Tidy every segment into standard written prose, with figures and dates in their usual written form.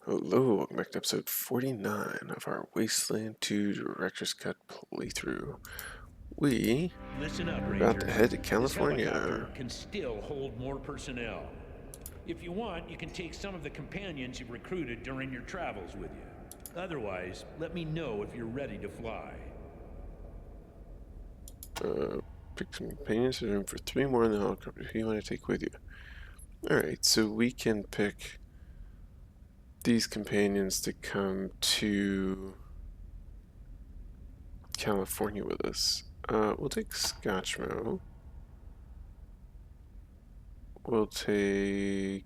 Hello, welcome back to episode 49 of our Wasteland 2 Director's Cut playthrough. We Listen up, are about Rangers. to head to This helicopter California. can still hold more personnel. If you want, you can take some of the companions you've recruited during your travels with you. Otherwise, let me know if you're ready to fly. Pick some companions. There's room for 3 more in the helicopter. Who you want to take with you? Alright, so we can pick these companions to come to California with us. We'll take Scotchmo. We'll take...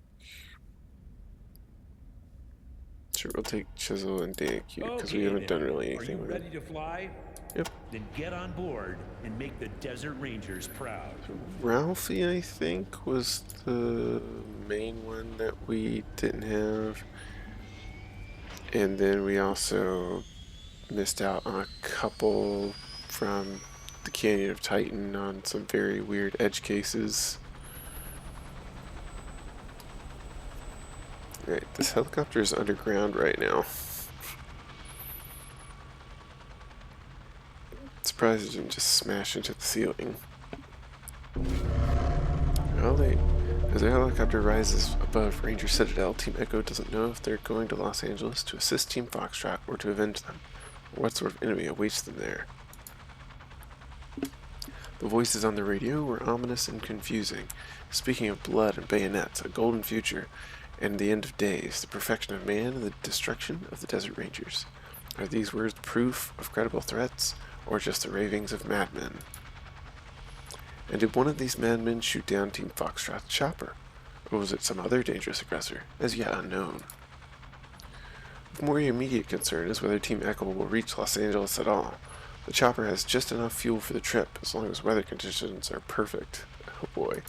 Sure, we'll take Chisel and DQ because we haven't done really anything with it. Are you ready to fly? Yep. Then get on board and make the Desert Rangers proud. Ralphie, I think, was the main one that we didn't have. And then we also missed out on a couple from the Canyon of Titan on some very weird edge cases. Right, this helicopter is underground right now. Surprised it didn't just smash into the ceiling. Well, as the helicopter rises above Ranger Citadel, Team Echo doesn't know if they're going to Los Angeles to assist Team Foxtrot or to avenge them, or what sort of enemy awaits them there. The voices on the radio were ominous and confusing, speaking of blood and bayonets, a golden future, and the end of days, the perfection of man and the destruction of the Desert Rangers. Are these words proof of credible threats, or just the ravings of madmen? And did one of these madmen shoot down Team Foxtrot's chopper? Or was it some other dangerous aggressor, as yet unknown? Of more immediate concern is whether Team Echo will reach Los Angeles at all. The chopper has just enough fuel for the trip, as long as weather conditions are perfect. Oh boy.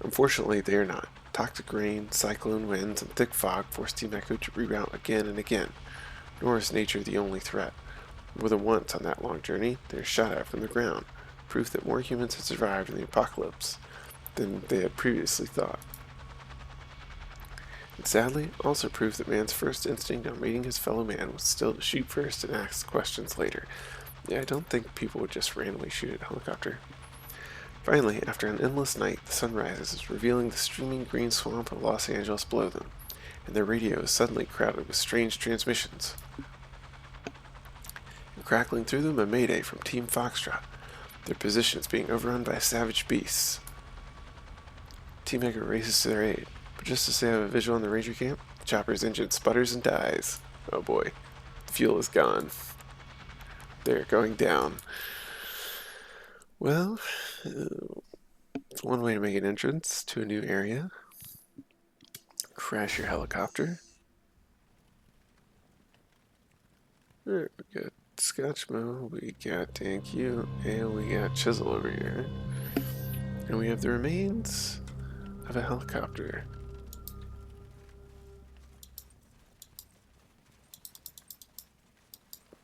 Unfortunately, they are not. Toxic rain, cyclone winds, and thick fog force Team Echo to reroute again and again, nor is nature the only threat. More than once on that long journey, they are shot at from the ground, proof that more humans had survived in the apocalypse than they had previously thought. And sadly, also proof that man's first instinct on meeting his fellow man was still to shoot first and ask questions later. Yeah, I don't think people would just randomly shoot at a helicopter. Finally, after an endless night, the sun rises, revealing the streaming green swamp of Los Angeles below them, and their radio is suddenly crowded with strange transmissions. And crackling through them, a mayday from Team Foxtrot. Their position is being overrun by savage beasts. Team Echo races to their aid, but just as they have a visual on the Ranger camp, the chopper's engine sputters and dies. Oh boy, the fuel is gone. They're going down. Well, it's one way to make an entrance to a new area. Crash your helicopter. Alright, we got Scotchmo, we got DQ, and we got Chisel over here. And we have the remains of a helicopter.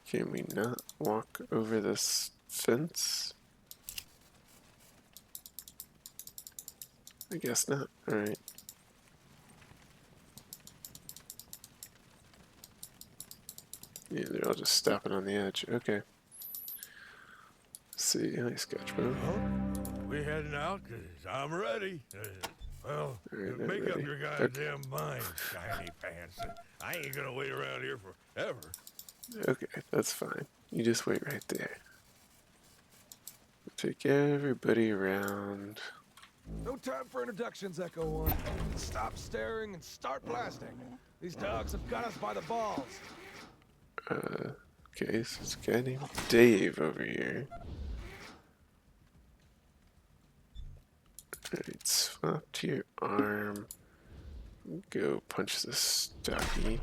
Can we not walk over this fence? I guess not. Alright. Yeah, they're all just stopping on the edge. Okay. Let's see. Hi, Scotchmo. Well, we heading out? Cause I'm ready. Alright, Make ready. up your goddamn mind, shiny pants. I ain't gonna wait around here forever. Okay, that's fine. You just wait right there. We'll take everybody around. No time for introductions, Echo One. Stop staring and start blasting. These dogs have got us by the balls. Okay, so it's a guy named Dave over here. Alright, swap to your arm. Go punch the stocky.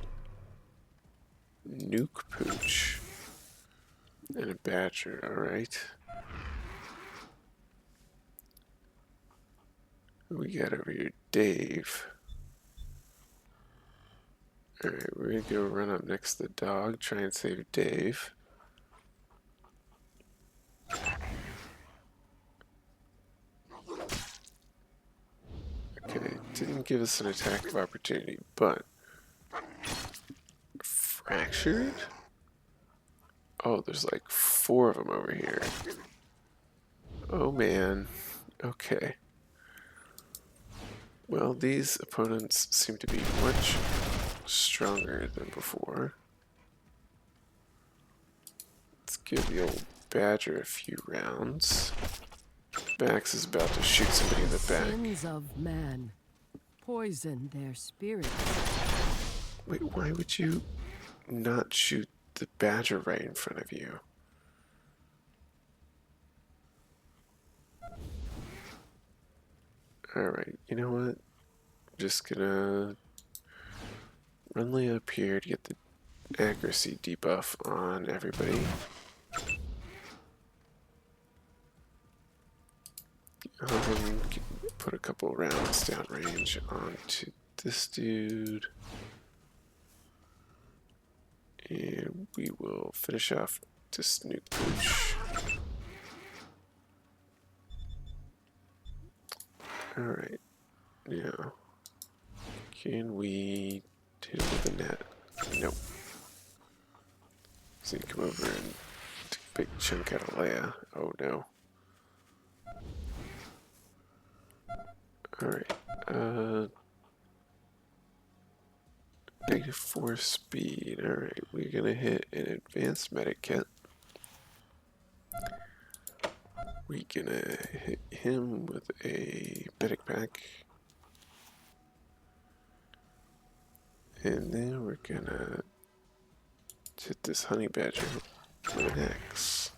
Nuke Pooch. And a Badger, alright. Who we got over here? Dave. Alright, we're gonna go run up next to the dog, try and save Dave. Okay, didn't give us an attack of opportunity, but fractured? Oh, there's like 4 of them over here. Oh man. Okay. Well, these opponents seem to be much stronger than before. Let's give the old Badger a few rounds. Bax is about to shoot somebody in the back. Sins of man poison their spirits. Wait, why would you not shoot the Badger right in front of you? Alright, you know what? I'm just gonna run up here to get the accuracy debuff on everybody. Put a couple rounds downrange onto this dude. And we will finish off this new pooch. Alright. Now, can we hit him with a net? Nope. So you come over and take a big chunk out of Leia. Oh no. Alright. -4 speed. Alright, we're gonna hit an advanced medic kit. We're gonna hit him with a medic pack. And then we're gonna hit this honey badger with an axe.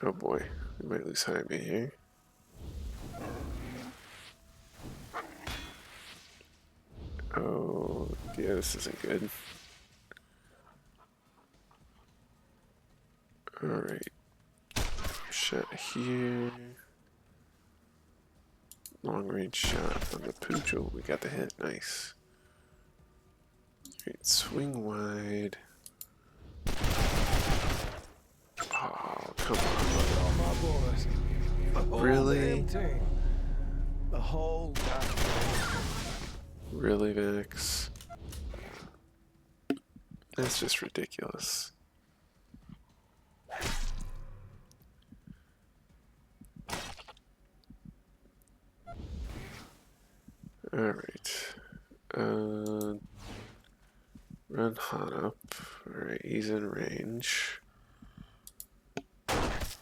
Oh boy, we might lose Jaime here. Oh, yeah, this isn't good. Alright. Shot here. Long range shot on the pooch. Oh, we got the hit. Nice. Alright, swing wide. Oh, come on. All my boys. The whole Really? damn team. The whole goddamn. Really, Vex? That's just ridiculous. Alright. Run Han up. Alright, he's in range. Alright,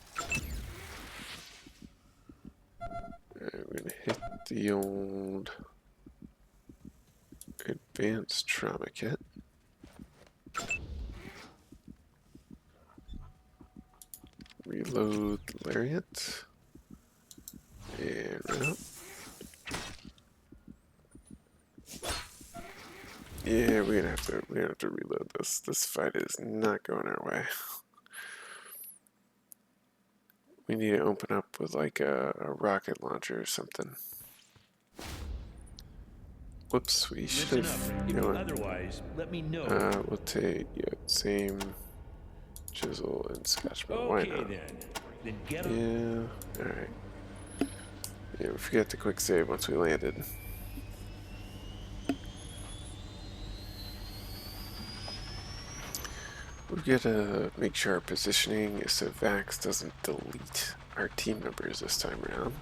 we're gonna hit the old advanced trauma kit. Reload the lariat. And run up. Yeah, we're gonna have to reload this. This fight is not going our way. We need to open up with like a rocket launcher or something. Whoops, we should Listen up. have. If You know what? otherwise, let me know. We'll take same chisel and scotchman. Why Okay not? then get him. Yeah. All right. Yeah, we forgot the quick save once we landed. We've got to make sure our positioning is so Vax doesn't delete our team members this time around.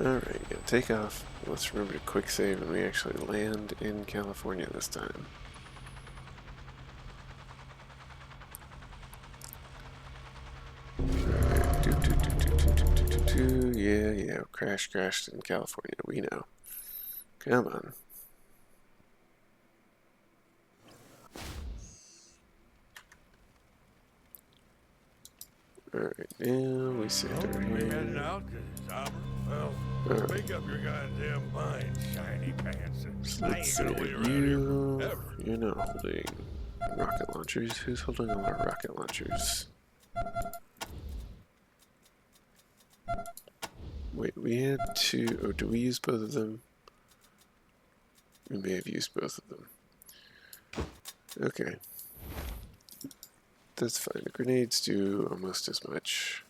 Alright, yeah, take off. Let's remember to quick save when we actually land in California this time. Yeah, crashed in California, we know. Come on. Alright, now we sit over We here. heading out, Copper? Well, make up your goddamn mind, shiny pants. So I let's ain't say gonna wait that around you, here ever. you're not holding rocket launchers. Who's holding all our rocket launchers? Wait, we had two. Oh, do we use both of them? We may have used both of them. Okay. That's fine. The grenades do almost as much.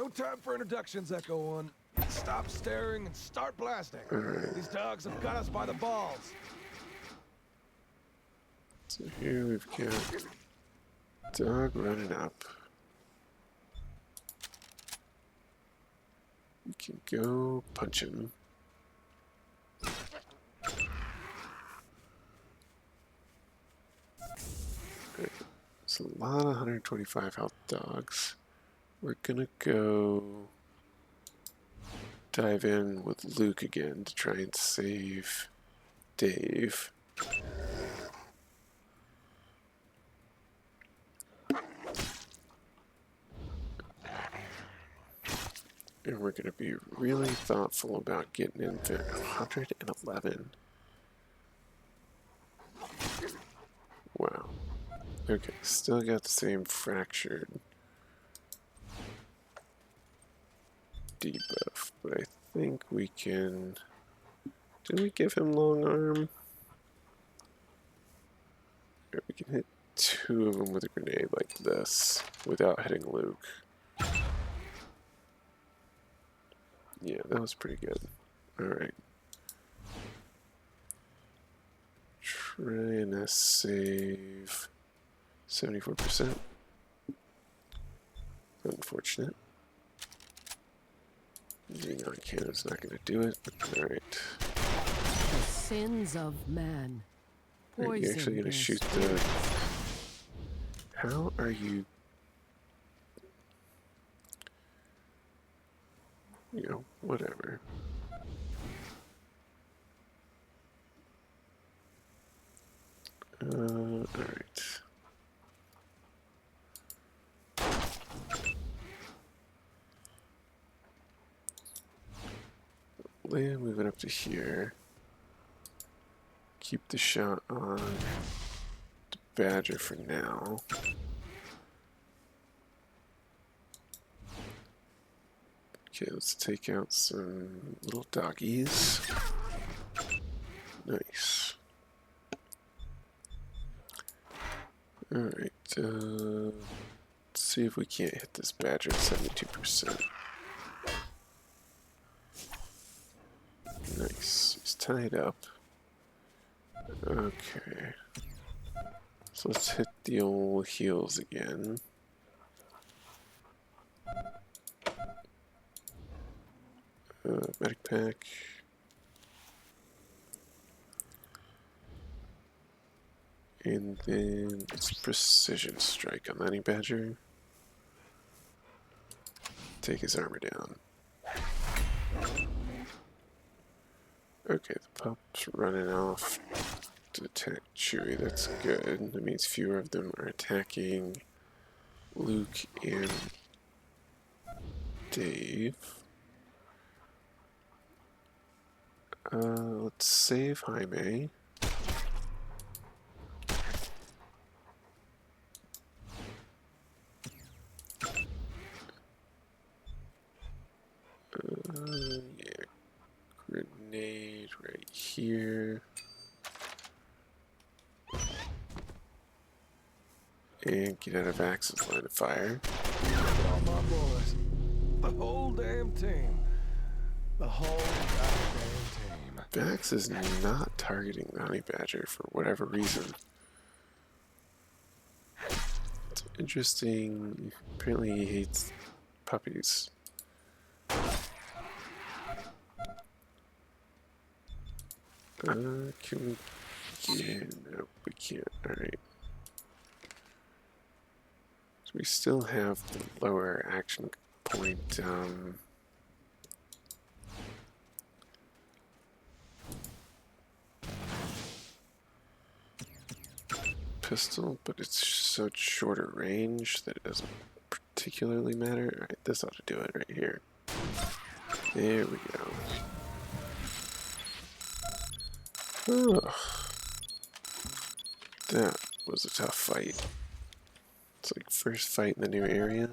No time for introductions, Echo 1. Stop staring and start blasting. These dogs have got us by the balls. So here we've got dog running up. We can go punch him. Okay. It's a lot of 125 health dogs. We're gonna go dive in with Luke again to try and save Dave. And we're going to be really thoughtful about getting into 111. Wow. Okay, still got the same fractured debuff, but I think we can... Did we give him long arm? Yeah, we can hit 2 of them with a grenade like this without hitting Luke. Yeah, that was pretty good. Alright. Trying to save 74%. Unfortunate. Xenon cannon's not going to do it. Alright. The sins of man. You're Poison actually going to their shoot the... spirits. How are you... You know, whatever. Alright. Land moving up to here. Keep the shot on the Badger for now. Okay, let's take out some little doggies. Nice. Alright, let's see if we can't hit this Badger at 72%. Nice. He's tied up. Okay. So let's hit the old heals again. Medic pack. And then let's precision strike on that Badger. Take his armor down. Okay, the pup's running off to attack Chewie. That's good. That means fewer of them are attacking Luke and Dave. Let's save Jaime. Yeah. Grenade right here. And get out of Axe's line of fire. All my boys. The whole damn team. The whole goddamn team. Vax is not targeting the Honey Badger for whatever reason. It's interesting. Apparently he hates puppies. Can we get... No, we can't. Alright. So we still have the lower action point, pistol, but it's such shorter range that it doesn't particularly matter. Alright, this ought to do it right here. There we go. Ugh. That was a tough fight. It's like first fight in the new area.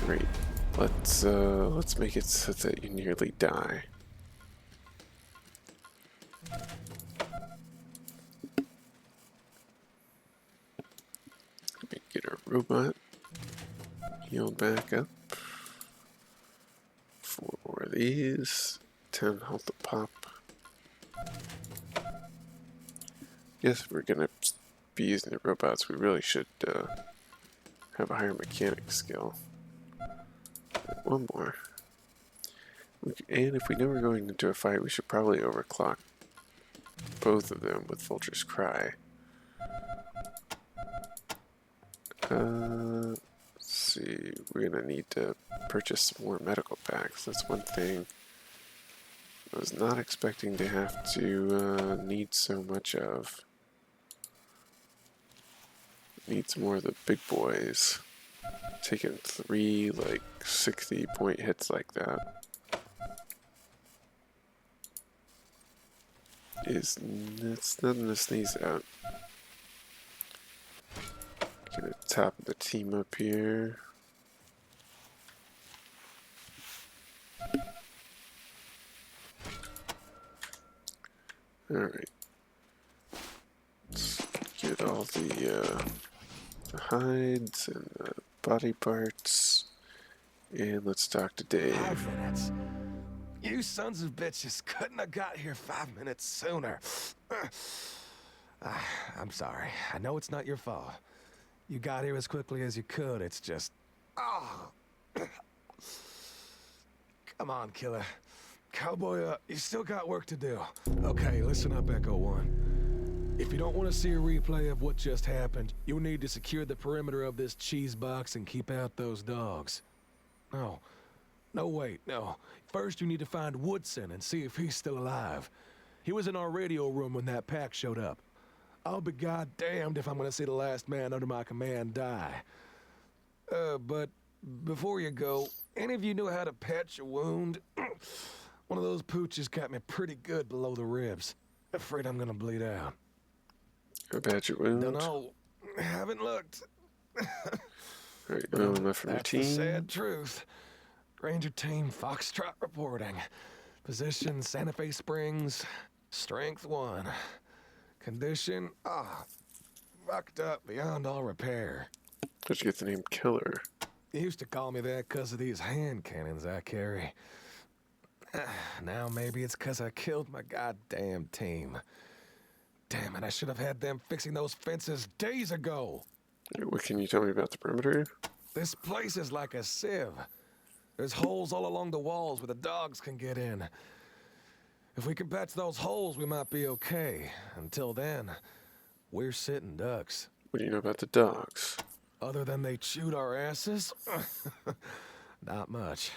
Great. Let's make it so that you nearly die. Let me get our robot healed back up. these. 10 health to pop. Guess if we're gonna be using the robots, we really should have a higher mechanic skill. One more. And if we know we're going into a fight, we should probably overclock both of them with Vulture's Cry. Let's see, we're gonna need to purchase some more medical packs. That's one thing I was not expecting to have to need so much of. Needs more of the big boys. Taking 3 like 60-point hits like that it's nothing to sneeze at. Gonna top the team up here. Alright. Let's get all the hides and the body parts. And let's talk to Dave. 5 minutes. You sons of bitches couldn't have got here 5 minutes sooner. I'm sorry. I know it's not your fault. You got here as quickly as you could. It's just... Oh. Come on, killer. Cowboy, you still got work to do. Okay, listen up, Echo 1. If you don't want to see a replay of what just happened, you'll need to secure the perimeter of this cheese box and keep out those dogs. No. No, wait, no. First, you need to find Woodson and see if he's still alive. He was in our radio room when that pack showed up. I'll be goddamned if I'm gonna see the last man under my command die. But before you go, any of you know how to patch a wound? One of those pooches got me pretty good below the ribs. Afraid I'm gonna bleed out. A patch your wound? Dunno. Haven't looked. Alright, well enough from your That's the team. sad truth. Ranger team, Foxtrot reporting. Position, Santa Fe Springs. Strength 1. Condition, fucked up beyond all repair. How'd you get the name Killer? They used to call me that because of these hand cannons I carry. Now maybe it's because I killed my goddamn team. Damn it, I should have had them fixing those fences days ago. What can you tell me about the perimeter? This place is like a sieve. There's holes all along the walls where the dogs can get in. If we can patch those holes, we might be okay. Until then, we're sitting ducks. What do you know about the dogs? Other than they chewed our asses? Not much.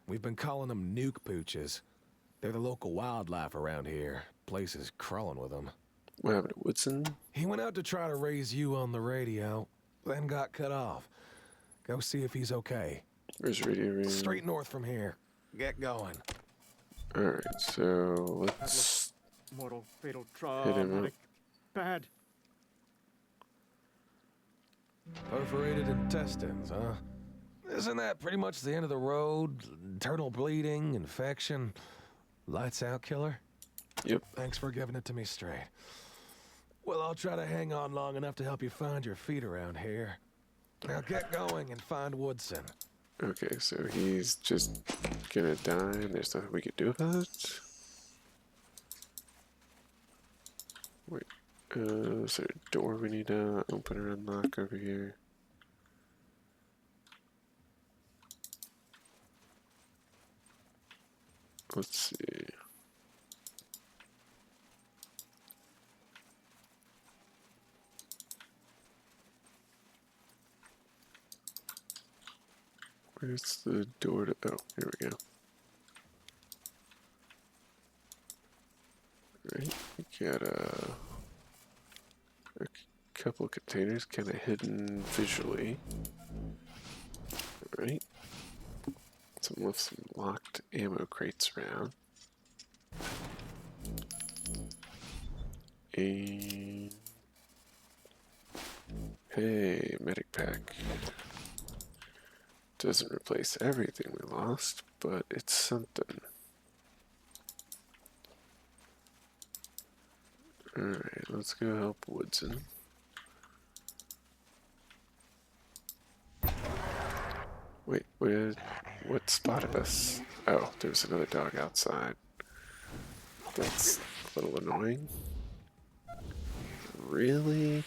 We've been calling them nuke pooches. They're the local wildlife around here. Place is crawling with them. What happened to Woodson? He went out to try to raise you on the radio, then got cut off. Go see if he's okay. Where's the radio ring? Straight north from here. Get going. Alright, so let's Mortal, fatal, hit him up. traumatic, bad. Perforated intestines, huh? Isn't that pretty much the end of the road? Internal bleeding, infection. Lights out, killer? Yep. Thanks for giving it to me straight. Well, I'll try to hang on long enough to help you find your feet around here. Now get going and find Woodson. Okay, so he's just gonna die and there's nothing we could do about it? Wait, is there a door we need to open or unlock over here? Let's see. Where's the door to... Oh, here we go. Right, we got a couple containers kind of hidden visually. Alright. Some locked ammo crates around. And... Hey, medic pack. Doesn't replace everything we lost, but it's something. Alright, let's go help Woodson. Wait, what spotted us? Oh, there's another dog outside. That's a little annoying. Really?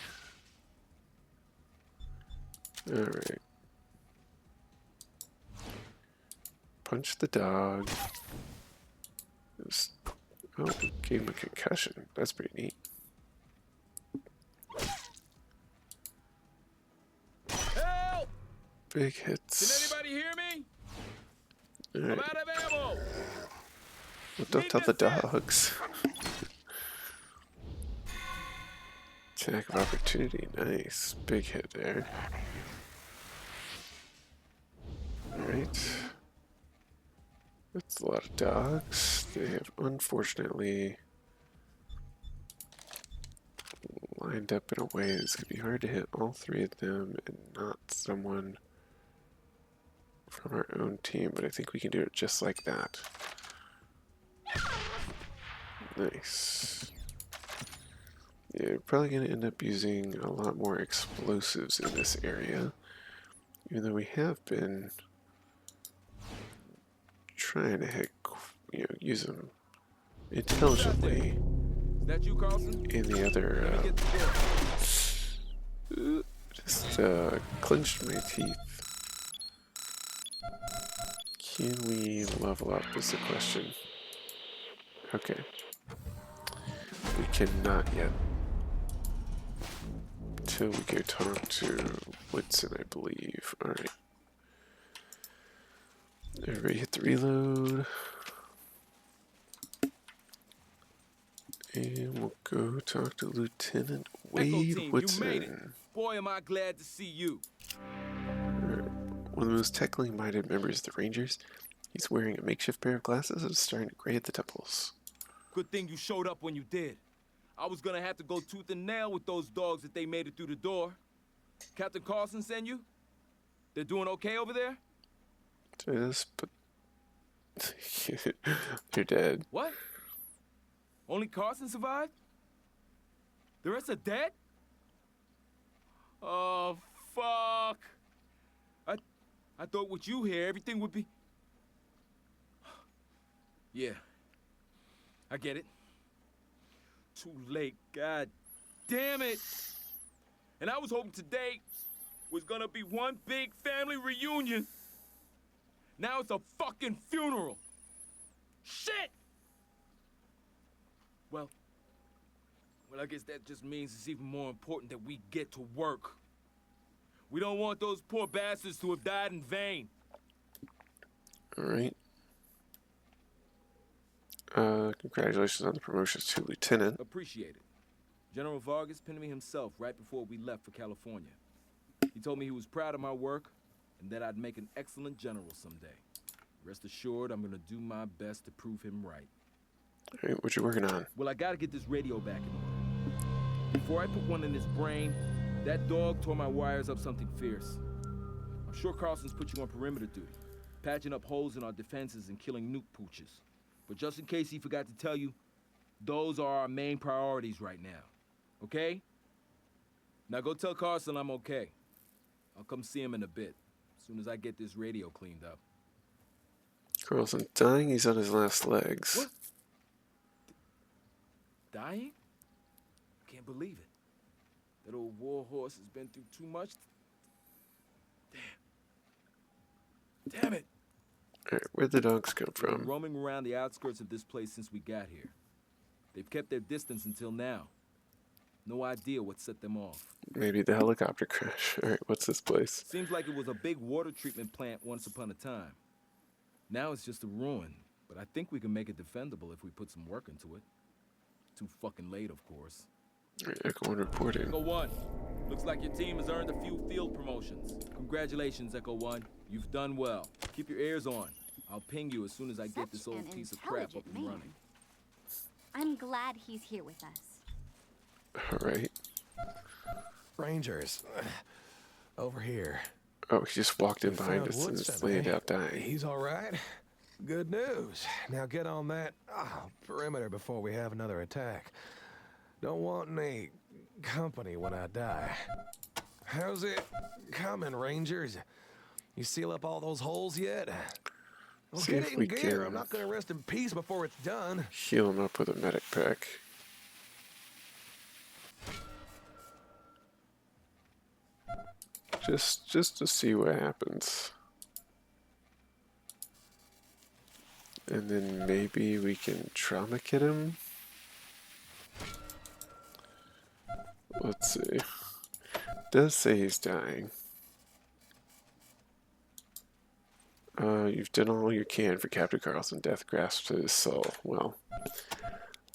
Alright. Punch the dog. Just, oh, gave him a concussion. That's pretty neat. Help! Big hits. Can anybody hear me? Alright. I'm out of ammo. Well, don't tell the dogs. Attack of opportunity. Nice. Big hit there. Alright. That's a lot of dogs. They have unfortunately lined up in a way that's going to be hard to hit all three of them and not someone from our own team, but I think we can do it just like that. Nice. Yeah, we're probably going to end up using a lot more explosives in this area, even though we have been trying to use them intelligently Is that you, Carlson? in the other. Get the bill. Just clenched my teeth. Can we level up is the question. Okay. We cannot yet. Until we go talk to Woodson, I believe. Alright. Everybody hit the reload. And we'll go talk to Lieutenant Wade Echo team, Woodson. you made it. Boy, am I glad to see you. One of the most technically minded members of the Rangers. He's wearing a makeshift pair of glasses and is starting to gray at the temples. Good thing you showed up when you did. I was gonna have to go tooth and nail with those dogs if they made it through the door. Captain Carlson send you? They're doing okay over there? Yes, but they're dead. What? Only Carson survived? The rest are dead? Oh, fuck. I thought with you here, everything would be... Yeah. I get it. Too late, god damn it. And I was hoping today was gonna be one big family reunion. Now it's a fucking funeral. Shit! Well, I guess that just means it's even more important that we get to work. We don't want those poor bastards to have died in vain. Alright. Congratulations on the promotions to Lieutenant. Appreciate it. General Vargas pinned me himself right before we left for California. He told me he was proud of my work and that I'd make an excellent general someday. Rest assured, I'm gonna do my best to prove him right. Alright, what you working on? Well, I gotta get this radio back in order. Before I put one in his brain, that dog tore my wires up something fierce. I'm sure Carlson's put you on perimeter duty, patching up holes in our defenses and killing nuke pooches. But just in case he forgot to tell you, those are our main priorities right now. Okay? Now go tell Carlson I'm okay. I'll come see him in a bit, as soon as I get this radio cleaned up. Carlson dying, he's on his last legs. What? Dying? I can't believe it. That old war horse has been through too much. Damn it! Alright, where'd the dogs come They've been from? roaming around the outskirts of this place since we got here. They've kept their distance until now. No idea what set them off. Maybe the helicopter crash. Alright, what's this place? Seems like it was a big water treatment plant once upon a time. Now it's just a ruin, but I think we can make it defendable if we put some work into it. Too fucking late, of course. Alright, Echo 1 reporting. Echo 1, looks like your team has earned a few field promotions. Congratulations, Echo 1. You've done well. Keep your ears on. I'll ping you as soon as I get this old piece of crap up and running. I'm glad he's here with us. Alright. Rangers, over here. Oh, he just walked in We behind found us and Woodson, is laying eh? out dying. He's all right. Good news. Now get on that perimeter before we have another attack. Don't want any company when I die. How's it coming, Rangers? You seal up all those holes yet? Well, See get if it we in gear. can I'm not gonna rest in peace before it's done. heal him up with a medic pack. Just to see what happens. And then maybe we can trauma kit him. Let's see. It does say he's dying. You've done all you can for Captain Carlson. Death grasps to his soul. Well,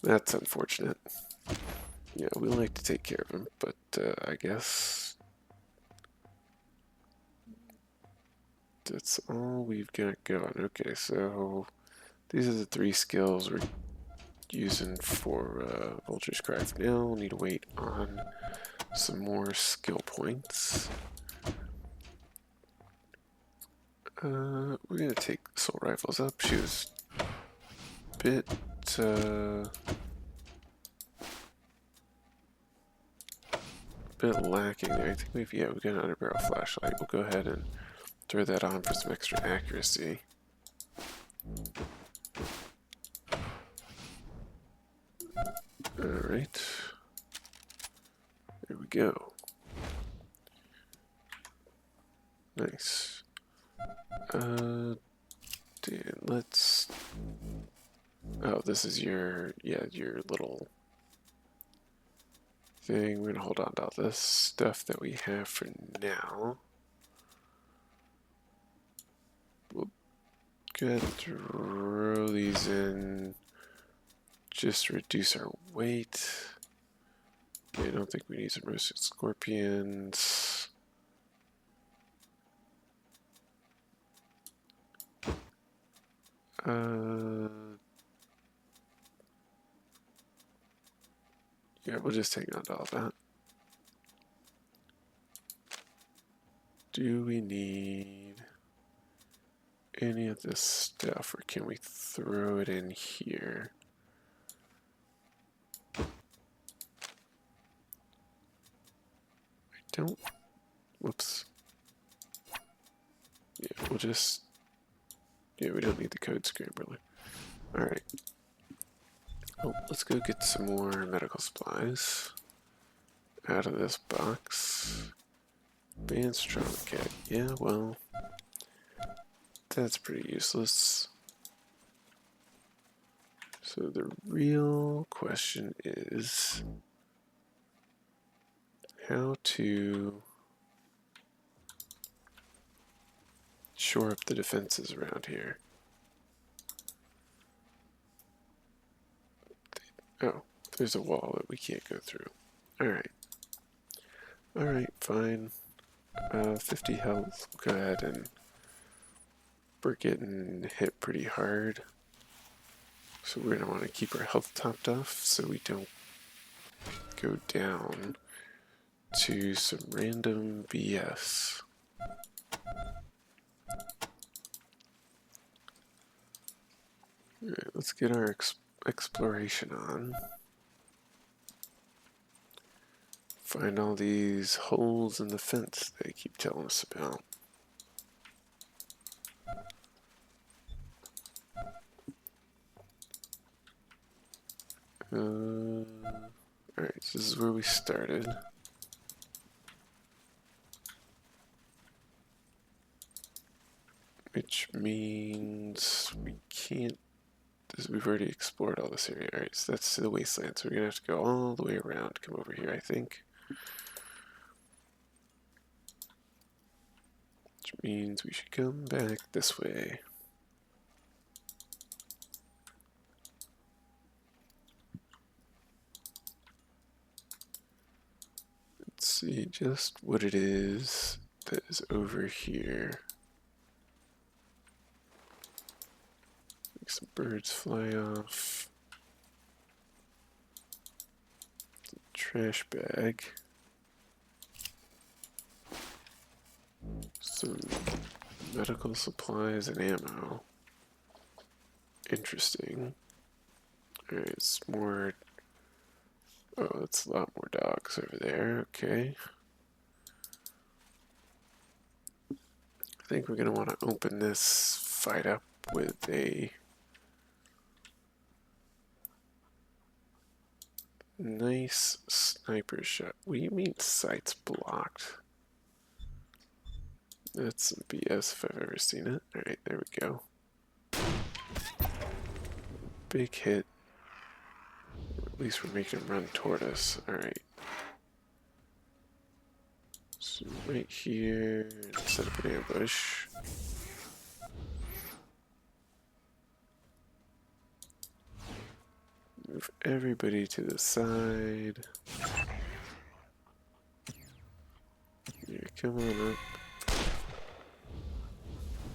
that's unfortunate. Yeah, we like to take care of him, but I guess that's all we've got going. Okay, so these are the 3 skills we're using for Vulture's Cry for now. We'll need to wait on some more skill points. We're gonna take assault rifles up. She was a bit lacking there. I think we've got an underbarrel flashlight. We'll go ahead and throw that on for some extra accuracy. Alright. There we go. Nice. Dan, let's... Oh, this is your little thing. We're gonna hold on to all this stuff that we have for now. We'll go ahead and throw these in. Just reduce our weight. I don't think we need some roasted scorpions. Yeah, we'll just hang on to all that. Do we need any of this stuff, or can we throw it in here? I don't. Whoops. Yeah, we'll just. Yeah, we don't need the code scrambler. Alright. Oh, let's go get some more medical supplies out of this box. Advanced trauma kit. Yeah, well, that's pretty useless. So the real question is how to shore up the defenses around here. Oh, there's a wall that we can't go through. Alright. Alright, fine. 50 health. We'll go ahead and we're getting hit pretty hard. So we're going to want to keep our health topped off so we don't go down to some random BS. Alright, let's get our exploration on. Find all these holes in the fence they keep telling us about. Alright, so this is where we started. Which means we can't. We've already explored all this area. Alright, so that's the Wasteland. So we're gonna have to go all the way around, come over here, I think. Which means we should come back this way. Let's see just what it is that is over here. Make some birds fly off. Trash bag. Some medical supplies and ammo. Interesting. Alright, it's more. Oh, it's a lot more dogs over there. Okay. I think we're going to want to open this fight up with a nice sniper shot. What do you mean sights blocked? That's some BS if I've ever seen it. Alright, there we go. Big hit. At least we're making him run toward us. Alright. So right here, set up an ambush. Move everybody to the side. Here, come on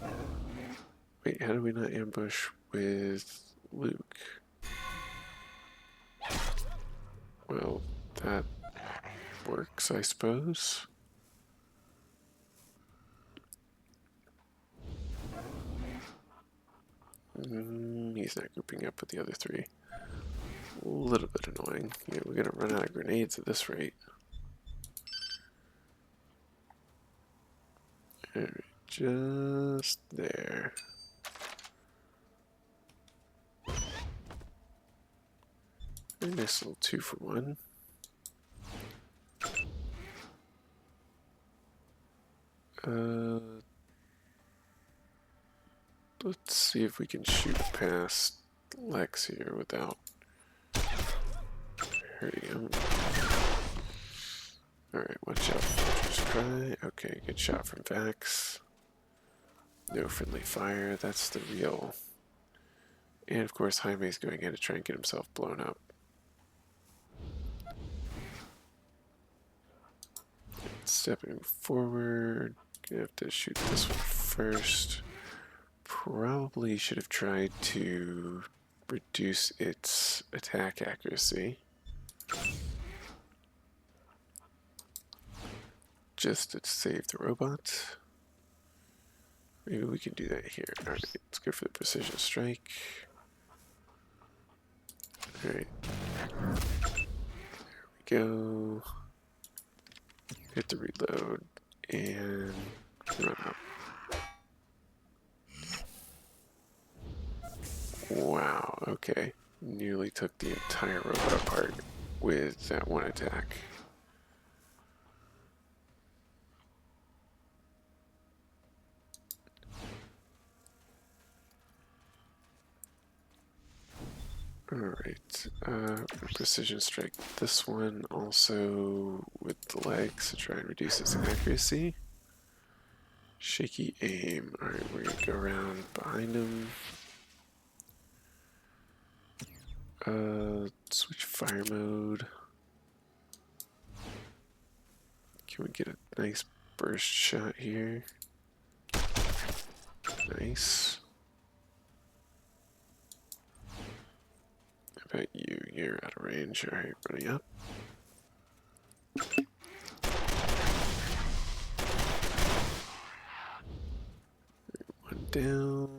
up. Wait, how do we not ambush with Luke? Well, that works, I suppose. He's not grouping up with the other three. A little bit annoying. Yeah, we're gonna run out of grenades at this rate. Alright, just there. A nice little 2-for-1. Let's see if we can shoot past Lex here without hurting him. Alright, watch out. Just cry. Okay, good shot from Vax. No friendly fire. That's the real. And of course, Jaime's going in to try and get himself blown up. Stepping forward. Gonna have to shoot this one first. Probably should have tried to reduce its attack accuracy. Just to save the robot. Maybe we can do that here. Alright, let's go for the precision strike. Alright. There we go. Hit the reload and run up. Wow, okay. Nearly took the entire robot apart with that one attack. Alright, precision strike this one also with the legs to try and reduce its accuracy. Shaky aim. Alright, we're gonna go around behind him. Switch fire mode. Can we get a nice burst shot here? Nice. How about you? You're out of range. Alright, running up. One down.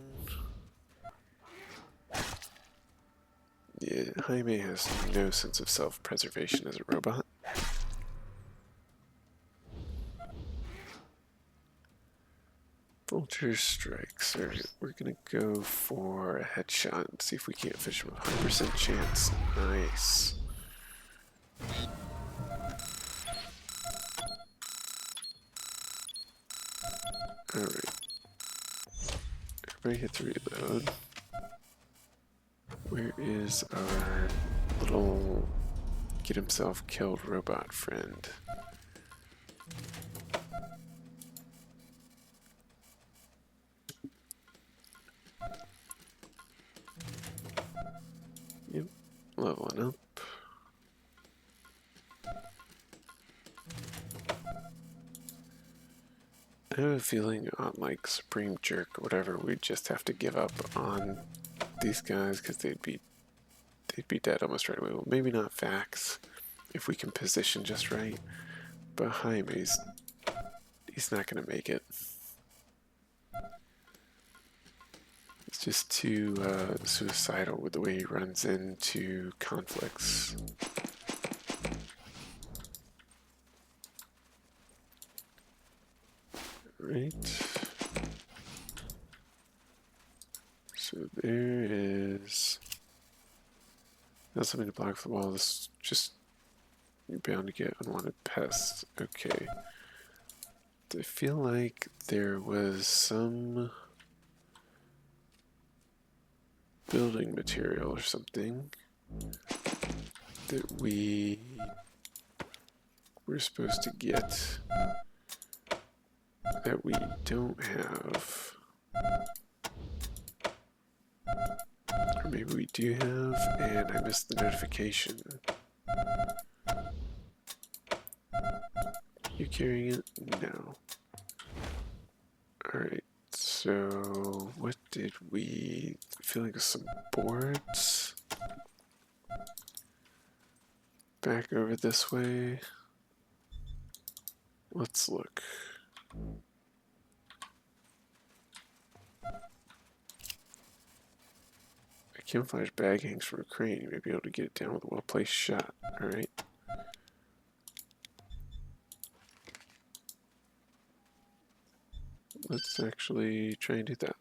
Yeah, Jaime has no sense of self-preservation as a robot. Vulture strikes. Alright, we're gonna go for a headshot and see if we can't fish him. 100% chance. Nice. Alright. Everybody hit the reload. Where is our little get himself killed robot friend? Yep, leveling up. I have a feeling on like Supreme Jerk or whatever, we'd just have to give up on these guys because they'd be dead almost right away. Well, maybe not Vax if we can position just right, but Jaime's he's not gonna make it. It's just too suicidal with the way he runs into conflicts. Right. there is... That's something to block the wall. This just... You're bound to get unwanted pests. Okay. I feel like there was some building material or something that we were supposed to get that we don't have. Or maybe we do have and I missed the notification. You carrying it? No. Alright, so what did we... I feel like some boards. Back over this way. Let's look. A camouflage bag hangs from a crane. You may be able to get it down with a well-placed shot. Alright. Let's actually try and do that.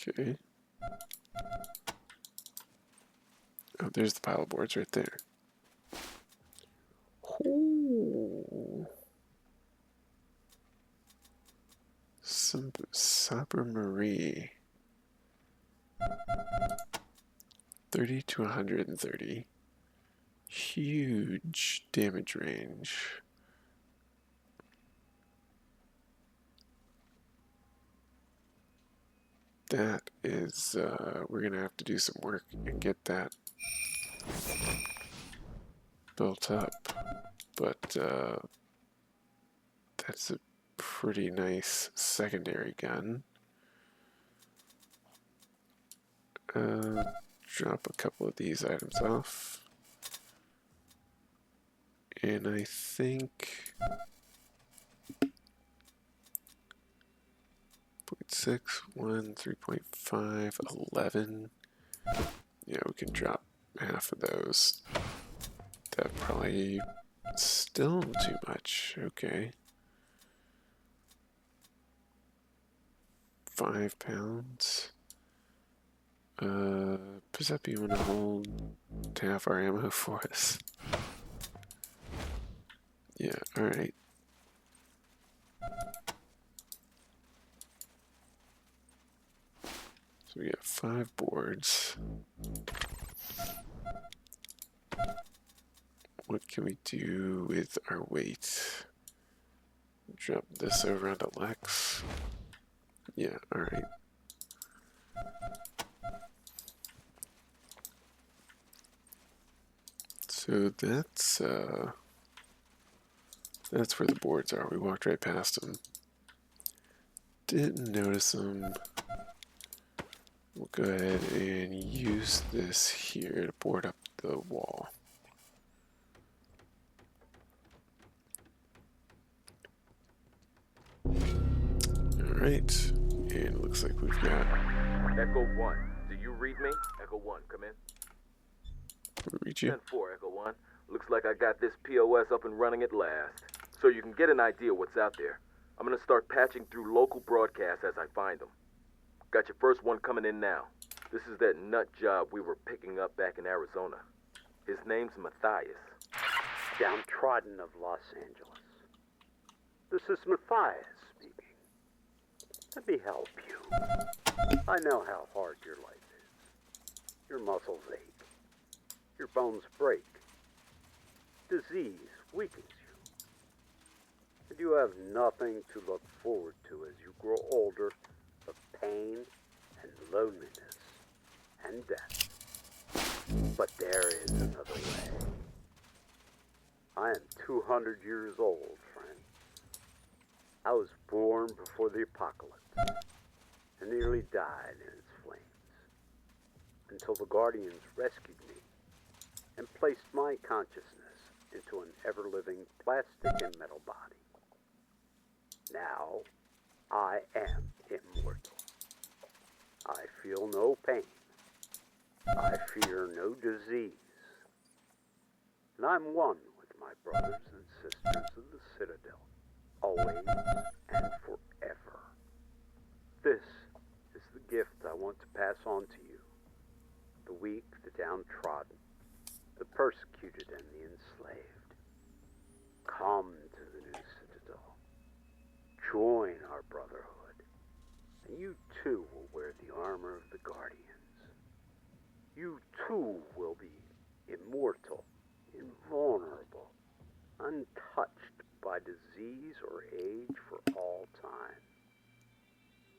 Okay. Oh, there's the pile of boards right there. Ooh. Some Sabre Marie. 30 to 130. Huge damage range. That is, we're gonna have to do some work and get that built up. But, that's a pretty nice secondary gun. Drop a couple of these items off. And I think 0.6, 1, 3.5, 11. Yeah, we can drop half of those. That probably still too much. Okay. 5 pounds. Giuseppe, you want to hold half our ammo for us? Yeah, alright. So we got 5 boards. What can we do with our weight? Drop this over onto Lex. Yeah, alright. So that's where the boards are. We walked right past them. Didn't notice them. We'll go ahead and use this here to board up the wall. Alright, and it looks like we've got... Echo 1, do you read me? Echo 1, come in. We reach you? 10-4, Echo 1. Looks like I got this POS up and running at last. So you can get an idea what's out there. I'm gonna start patching through local broadcasts as I find them. Got your first one coming in now. This is that nut job we were picking up back in Arizona. His name's Matthias. Downtrodden of Los Angeles. This is Matthias speaking. Let me help you. I know how hard your life is. Your muscles ache. Your bones break. Disease weakens you. And you have nothing to look forward to as you grow older but pain and loneliness and death. But there is another way. I am 200 years old, friend. I was born before the apocalypse and nearly died in its flames until the Guardians rescued me and placed my consciousness into an ever-living plastic and metal body. Now, I am immortal. I feel no pain. I fear no disease. And I'm one with my brothers and sisters of the Citadel. always and forever. This is the gift I want to pass on to you. The weak, the downtrodden, the persecuted, and the enslaved. Come to the new citadel. Join our brotherhood, and you too will wear the armor of the Guardians. You too will be immortal, invulnerable, untouched by disease or age for all time.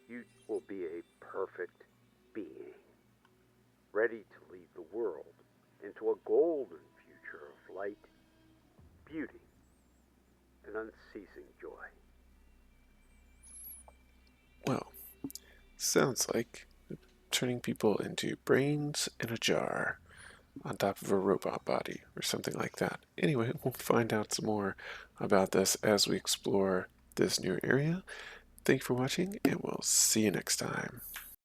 You will be a perfect being, ready to lead the world into a golden future of light, beauty, and unceasing joy. Well, sounds like turning people into brains in a jar on top of a robot body or something like that. Anyway, we'll find out some more about this as we explore this new area. Thank you for watching, and we'll see you next time.